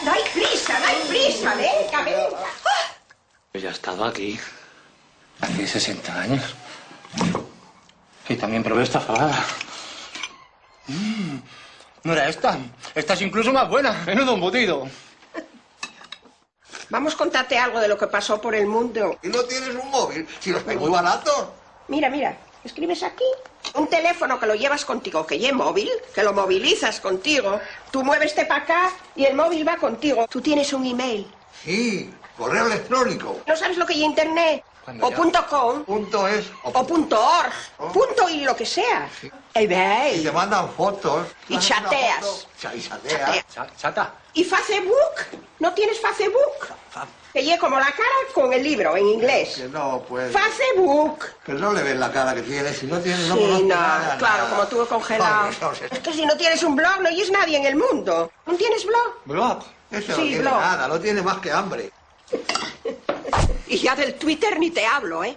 No hay prisa, venga, venga. Yo ya he estado aquí. Hace 60 años. Y también probé esta fabada. No era esta. Esta es incluso más buena. Menudo embutido. Vamos a contarte algo de lo que pasó por el mundo. ¿Y no tienes un móvil? Si los hay muy baratos. Mira, mira, escribes aquí. Un teléfono que lo llevas contigo, que ya móvil, que lo movilizas contigo. Tú muéveste para acá y el móvil va contigo. Tú tienes un email. Sí, correo electrónico. ¿No sabes lo que es internet? O .com. .es. O .org. Punto y lo que sea. Sí. Y Y veis. te mandan fotos. Y chateas. Y chateas. Chata. ¿Y Facebook? ¿No tienes Facebook? Que lleve como la cara con el libro en inglés. Que no, pues. Facebook. Que no le ves la cara que tienes. Si no tienes, no Sí, conoces no, nada. claro, nada. como tú congelado. Vamos, no sé. Es que si no tienes un blog, no oyes nadie en el mundo. ¿No tienes blog? ¿Blog? Eso no Sí, tiene blog. nada, no tiene más que hambre. Y ya del Twitter ni te hablo, ¿eh?